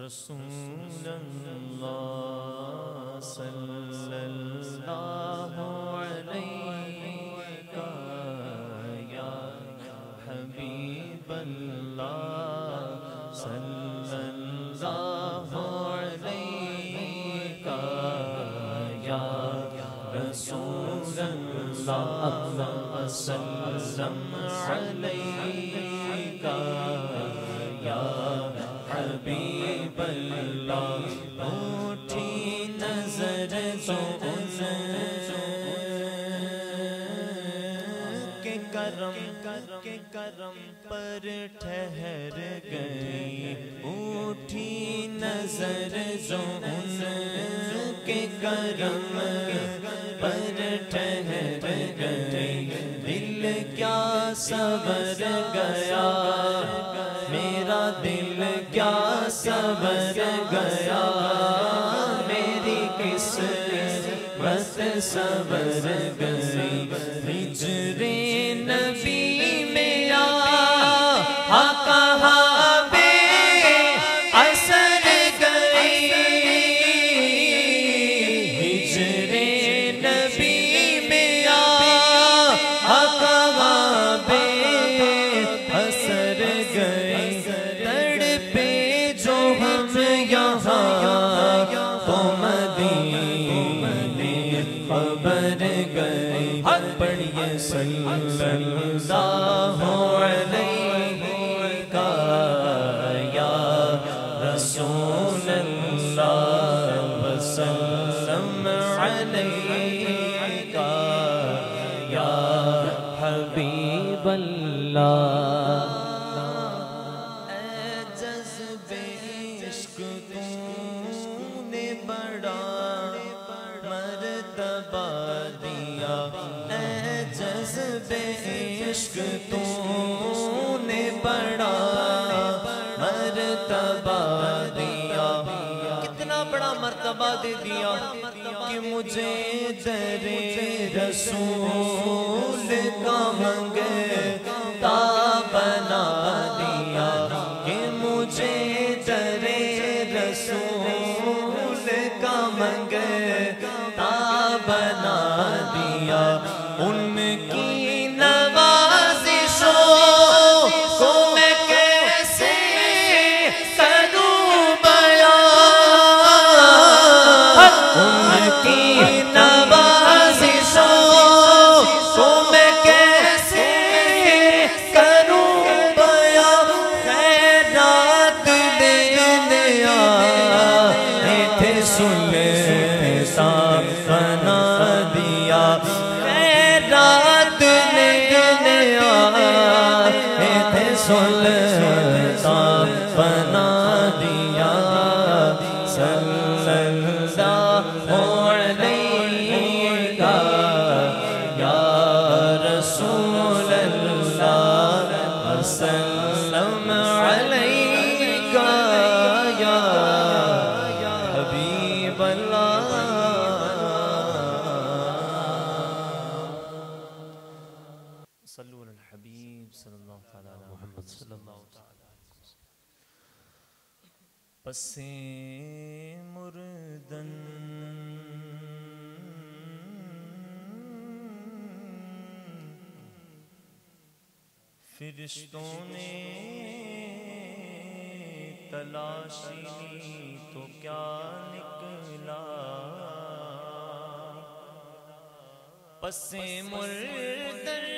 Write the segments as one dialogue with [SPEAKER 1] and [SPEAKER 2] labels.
[SPEAKER 1] رسول اللہ صلی اللہ علیہ یا حبیب اللہ صلی اللہ علیہ یا رسول اللہ صلی اللہ علیہ یا حبیب اللہ اٹھی نظر تو کے کرم پر ٹھہر گئی اٹھی نظر جو ان کے کرم پر ٹھہر گئی دل کیا سبر گیا میرا دل کیا سبر گیا میری قسمت سبر گئی ہجر نبی میں کہاں بے اثر گئی ہجر نبی میں کہاں بے اثر گئی تڑپے جو ہم یہاں تو مدینے خبر گئی پڑھئے صلی اللہ علیہ یا رسول اللہ وسلم علیہ یا حبیب اللہ اے جذبے عشق تو نے بڑا مرتبہ دیا اے جذبے عشق تو نے بڑا مرتبہ دیا کتنا بڑا مرتبہ دے دیا کہ مجھے در رسول کا منگتا بنا دیا کہ مجھے در رسول کا منگتا بنا دیا ان کی نوازشوں کو میں کیسے کروں بیان ان کی نوازشوں کو میں کیسے کروں بیان خیرات لینے آئے تھے سلطان بنا دیا خیرات لینے آئے تھے سلطان بنا دیا صلی اللہ علیہ یا رسول اللہ وسلم علیہ یا حبیب اللہ صلو علی الحبیب صلی اللہ علیہ محمد صلی اللہ علیہ وسلم پس مردن فرشتوں نے تلاشی لی تو کیا نکلا پس مردن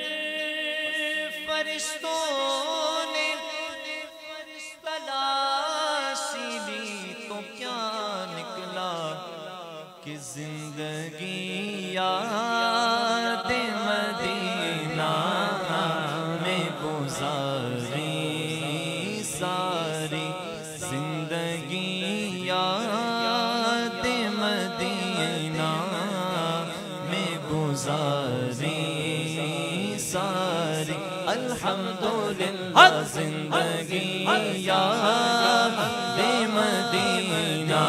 [SPEAKER 1] فرشتوں نے تلاشی لی تو کیا نکلا کہ زندگی یاد مدینہ میں گزاری ساری زندگی یاد مدینہ میں گزاری ساری الحمدللہ زندگی یاد مدینہ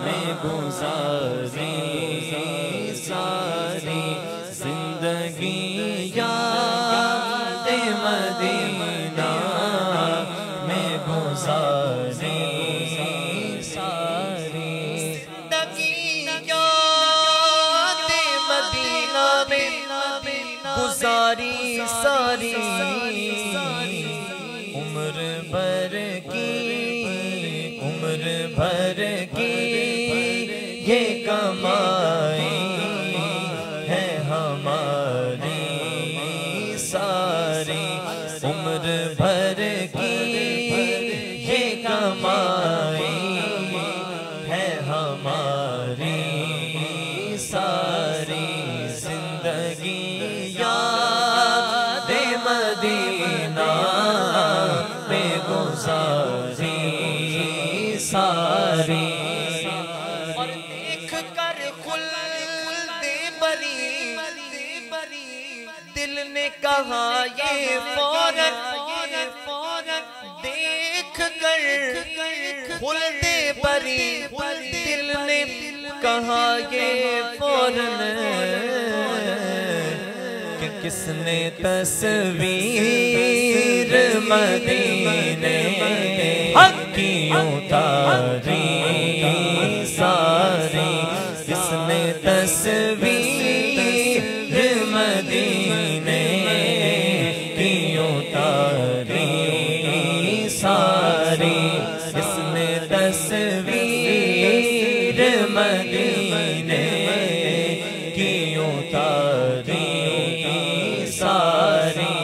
[SPEAKER 1] میں گزاری ساری زندگی یاد مدینہ میں گزاری گزاری ساری عمر بھر کی یہ کمائی ہے ہماری ساری عمر بھر کی یہ کمائی ہے ہماری ساری زندگی یاد مدینہ میں گزاری ساری اور دیکھ کر خلد بری دل نے کہا یہ فوراً دیکھ کر خلد بری دل نے کہا یہ فوراً کہ کس نے تصویر مدینے کی اتاری ساری کس نے تصویر مدینے کی اتاری ساری کس نے تصویر مدینے کی اتاری ساری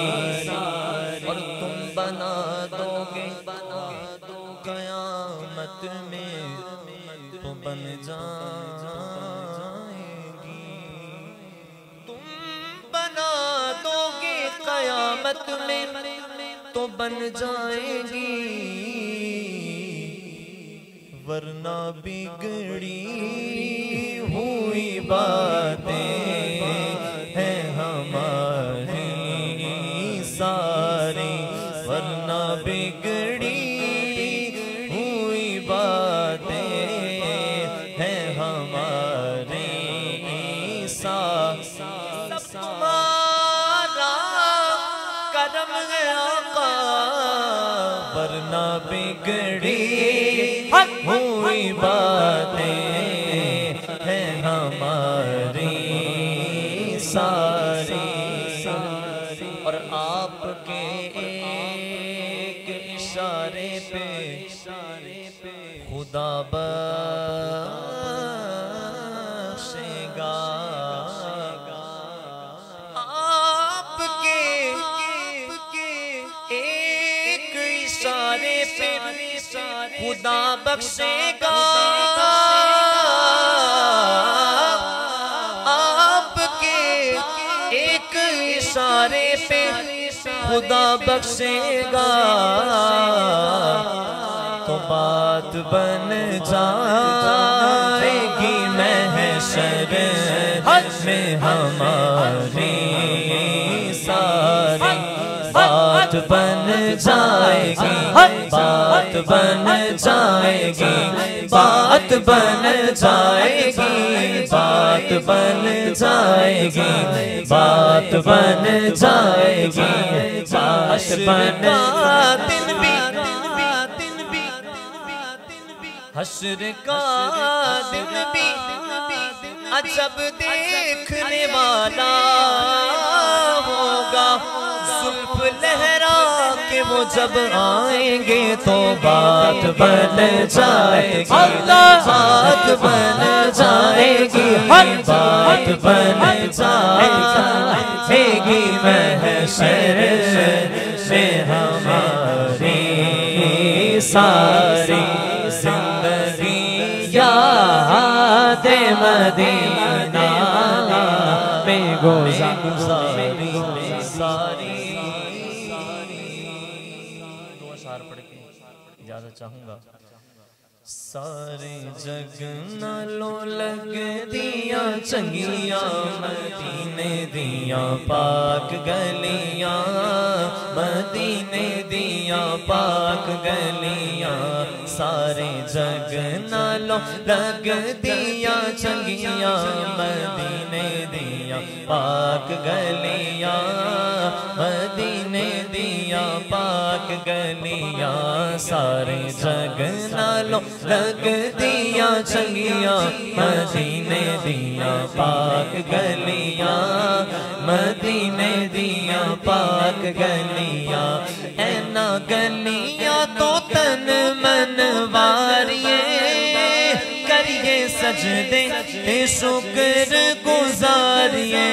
[SPEAKER 1] اور تم بنا دو گے قیامت میں تو بن جائیں گی تم بنا دو گے قیامت میں تو بن جائیں گی ورنہ بگڑی ہوئی باتیں ہیں ہماری ساری ورنہ بگڑی ہوئی باتیں ہیں ہماری سب تمہارا کرم ہے آقا ورنہ بگڑی ہوئی باتیں ہیں ہماری ساری اور آپ کے ایک اشارے پہ خدا بخشے گا آپ کے ایک اشارے پہ خدا بخشے گا آپ کے ایک اشارے پہ خدا بخشے گا تو بات بن جائے گی محشر میں ہماری ساری بات بن جائے گی بات بن جائے گی بات بن جائے گی بات بن جائے گی بات بن جائے گی بات بن دن بھی حشر کا دن بھی عجب دیکھنے والا ہوگا زلف لہرا کے وہ جب آئیں گے تو بات بن جائے گی بات بن جائے گی بات بن جائے گی محشر میں ہماری ساری زندگی یاد مدینہ میں گزاری ساری دو اشعار پڑھ کے اجازت چاہوں گا سارے جگ نالوں لگ دیا چنگیاں مدینے دیا پاک گلیاں مدینے دیا پاک گلیاں سارے جگ نالوں لگ دیا چنگیاں مدینے دیا پاک گلیاں مدینے دیا پاک پاک گلیاں سارے جگ نالوں لگ دیاں چنگیاں مدینے دیاں پاک گلیاں مدینے دیاں پاک گلیاں اینا گلیاں تو تن من واریے کریے سجدے شکر گزاریے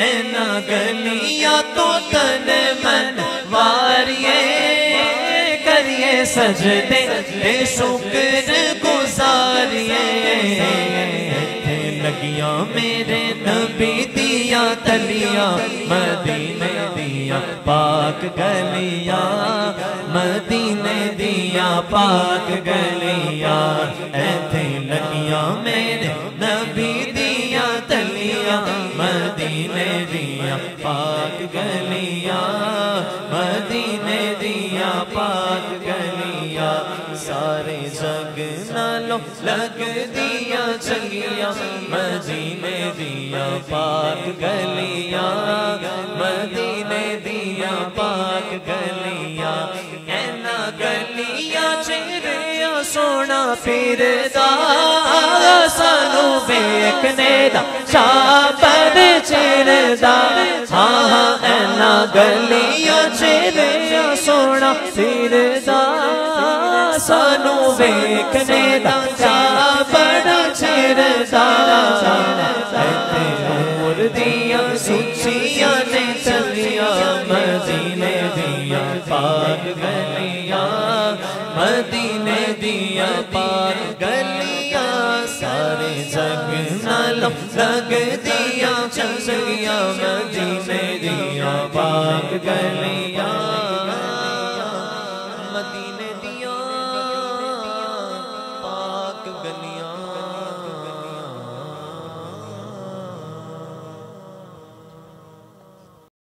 [SPEAKER 1] اینا گلیاں تو تن من واریے کریے سجدے شکر گزاریے لگیاں میرے نبی دیاں تلیاں مدینے دیاں پاک گلیاں مدینے دیاں پاک گلیاں ایتھے لگیاں میرے نبی دیاں تلیاں مدینے دیاں پاک گلیاں مدینے دیاں پاک گلیاں سارے جگ نالوں لگ دیاں چنگیاں مدینے دیاں پاک گلیاں مدینے دیاں پاک گلیاں اینا گلیاں چہریا سونا پھردا سانو ویکھنے دا چاپن چڑھدا ہاں اینا گلیاں چہریا سونا پھردا سانو ویکھنے دا چاپن چڑھدا نور دیاں سچیاں نے چلیاں مدینے دیاں پاک گلیاں مدینے دیاں پاک گلیاں سارے جگ نالوں لگ دیاں چنگیاں مدینے دیاں پاک گلیاں